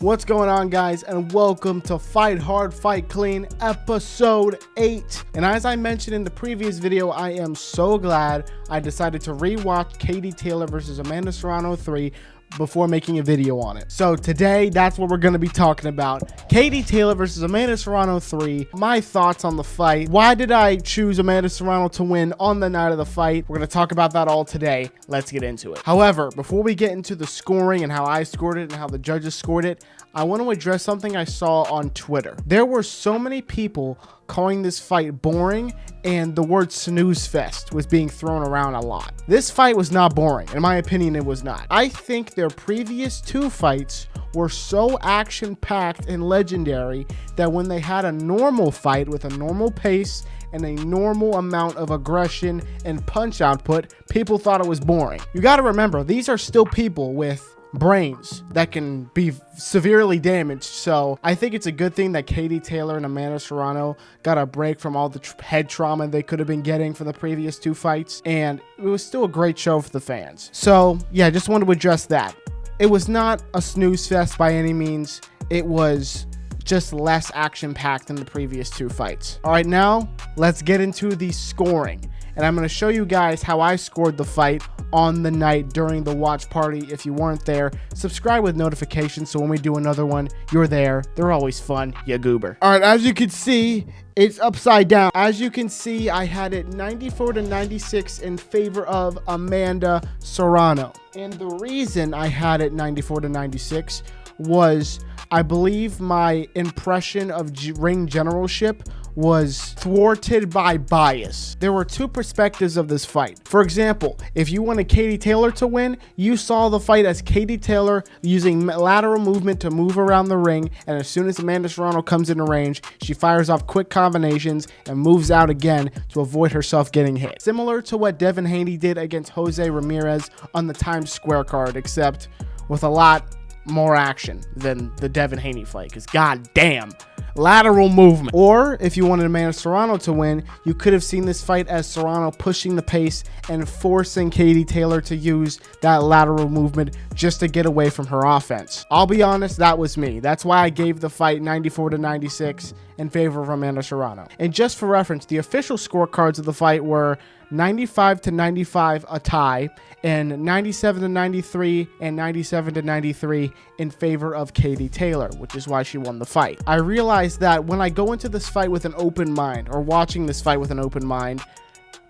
What's going on, guys, and welcome to Fight Hard, Fight Clean, episode 8. And as I mentioned in the previous video, I am so glad I decided to rewatch Katie Taylor versus Amanda Serrano 3 before making a video on it. So today, that's what we're going to be talking about. Katie Taylor versus Amanda Serrano 3, my thoughts on the fight. Why did I choose Amanda Serrano to win on the night of the fight? We're going to talk about that all today. Let's get into it. However, before we get into the scoring and how I scored it and how the judges scored it, I want to address something I saw on Twitter. There were so many people calling this fight boring, and the word snooze fest was being thrown around a lot. This fight was not boring. In my opinion, it was not. I think their previous two fights were so action-packed and legendary that when they had a normal fight with a normal pace and a normal amount of aggression and punch output, people thought it was boring. You got to remember, these are still people with brains that can be severely damaged. So I think it's a good thing that Katie Taylor and Amanda Serrano got a break from all the head trauma they could have been getting for the previous two fights, and it was still a great show for the fans. So yeah, I just wanted to address that. It was not a snooze fest by any means. It was just less action packed than the previous two fights. All right, now let's get into the scoring, and I'm going to show you guys how I scored the fight on the night during the watch party. If you weren't there, subscribe with notifications so when we do another one, you're there. They're always fun, ya goober. All right, as you can see, it's upside down. As you can see, I had it 94-96 in favor of Amanda Serrano. And the reason I had it 94-96 was, I believe my impression of ring generalship was thwarted by bias. There were two perspectives of this fight. For example, if you wanted Katie Taylor to win, you saw the fight as Katie Taylor using lateral movement to move around the ring, and as soon as Amanda Serrano comes into range, she fires off quick combinations and moves out again to avoid herself getting hit. Similar to what Devin Haney did against Jose Ramirez on the Times Square card, except with a lot more action than the Devin Haney fight, because goddamn, lateral movement. Or if you wanted Amanda Serrano to win, you could have seen this fight as Serrano pushing the pace and forcing Katie Taylor to use that lateral movement just to get away from her offense. I'll be honest, that was me. That's why I gave the fight 94-96 in favor of Amanda Serrano. And just for reference, the official scorecards of the fight were 95-95 a tie, and 97-93 and 97-93 in favor of Katie Taylor, which is why she won the fight. I realized that when I go into this fight with an open mind, or watching this fight with an open mind,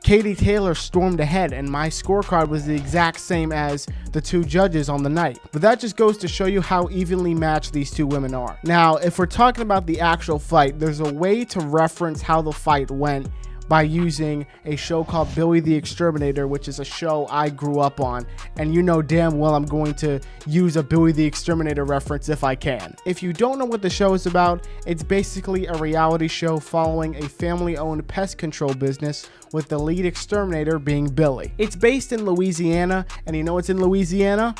Katie Taylor stormed ahead, and my scorecard was the exact same as the two judges on the night. But that just goes to show you how evenly matched these two women are. Now, if we're talking about the actual fight, there's a way to reference how the fight went by using a show called Billy the Exterminator, which is a show I grew up on, and you know damn well I'm going to use a Billy the Exterminator reference if I can. If you don't know what the show is about, it's basically a reality show following a family-owned pest control business with the lead exterminator being Billy. It's based in Louisiana, and you know what's in Louisiana?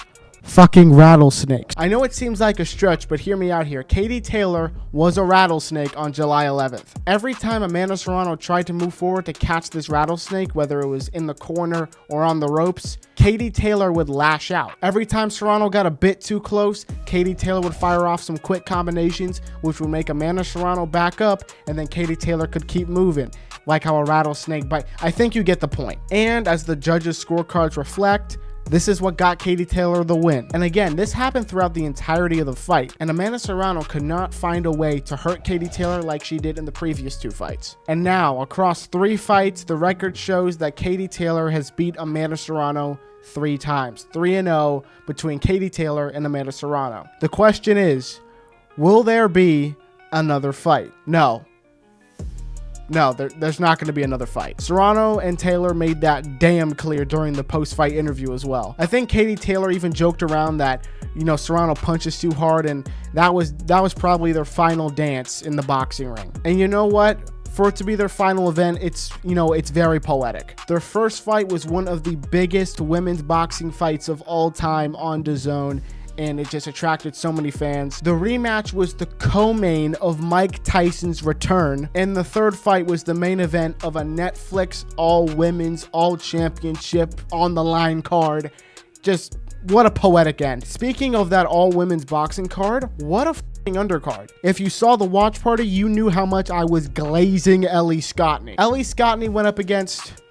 Fucking rattlesnakes. I know it seems like a stretch, but hear me out here. Katie Taylor was a rattlesnake on July 11th. Every time Amanda Serrano tried to move forward to catch this rattlesnake, whether it was in the corner or on the ropes, Katie Taylor would lash out. Every time Serrano got a bit too close, Katie Taylor would fire off some quick combinations, which would make Amanda Serrano back up, and then Katie Taylor could keep moving, like how a rattlesnake bite. I think you get the point. And as the judges' scorecards reflect, this is what got Katie Taylor the win. And again, this happened throughout the entirety of the fight, and Amanda Serrano could not find a way to hurt Katie Taylor like she did in the previous two fights. And now, across 3 fights, the record shows that Katie Taylor has beat Amanda Serrano 3 times. 3-0 between Katie Taylor and Amanda Serrano. The question is, will there be another fight? No, there's not going to be another fight. Serrano and Taylor made that damn clear during the post-fight interview as well. I think Katie Taylor even joked around that, you know, Serrano punches too hard, and that was probably their final dance in the boxing ring. And you know what? For it to be their final event, it's very poetic. Their first fight was one of the biggest women's boxing fights of all time on DAZN, and it just attracted so many fans. The rematch was the co-main of Mike Tyson's return, and the third fight was the main event of a Netflix all-women's, all-championship on-the-line card. Just what a poetic end. Speaking of that all women's boxing card, what a undercard. If you saw the watch party, you knew how much I was glazing Ellie Scottney. Ellie Scottney went up against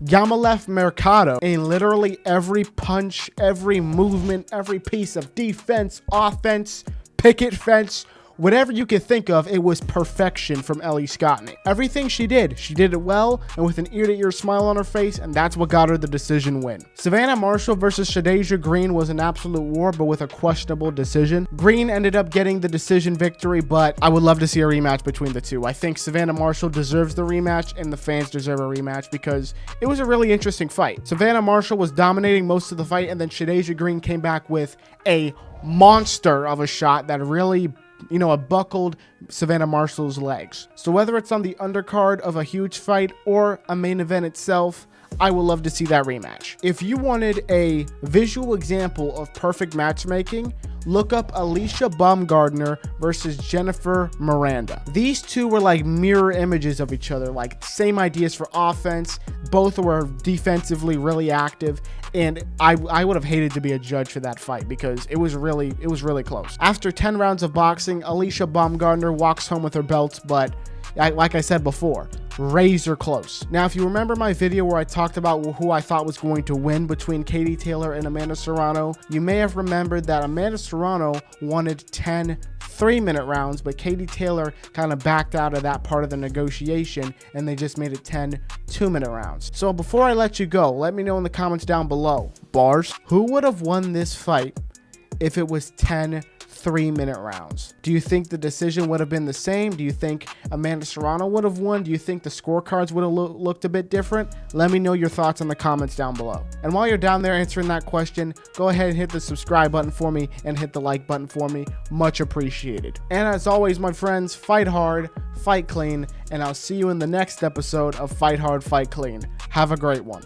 Yamalev Mercado in literally every punch, every movement, every piece of defense, offense, picket fence, whatever you could think of, it was perfection from Ellie Scottney. Everything she did it well and with an ear-to-ear smile on her face, and that's what got her the decision win. Savannah Marshall versus Shadeja Green was an absolute war, but with a questionable decision. Green ended up getting the decision victory, but I would love to see a rematch between the two. I think Savannah Marshall deserves the rematch, and the fans deserve a rematch because it was a really interesting fight. Savannah Marshall was dominating most of the fight, and then Shadeja Green came back with a monster of a shot that really, you know, it buckled Savannah Marshall's legs. So whether it's on the undercard of a huge fight or a main event itself, I would love to see that rematch. If you wanted a visual example of perfect matchmaking, look up Alicia Baumgardner versus Jennifer Miranda. These two were like mirror images of each other, like same ideas for offense. Both were defensively really active, and I would have hated to be a judge for that fight because it was really close. After 10 rounds of boxing, Alicia Baumgardner walks home with her belt, but like I said before, razor close. Now, if you remember my video where I talked about who I thought was going to win between Katie Taylor and Amanda Serrano, you may have remembered that Amanda Serrano wanted 10 3-minute rounds, but Katie Taylor kind of backed out of that part of the negotiation, and they just made it 10 2-minute rounds. So before I let you go, let me know in the comments down below, bars, who would have won this fight if it was 10 3-minute rounds? Do you think the decision would have been the same? Do you think Amanda Serrano would have won? Do you think the scorecards would have looked a bit different? Let me know your thoughts in the comments down below. And while you're down there answering that question, go ahead and hit the subscribe button for me and hit the like button for me. Much appreciated. And as always, my friends, fight hard, fight clean, and I'll see you in the next episode of Fight Hard, Fight Clean. Have a great one.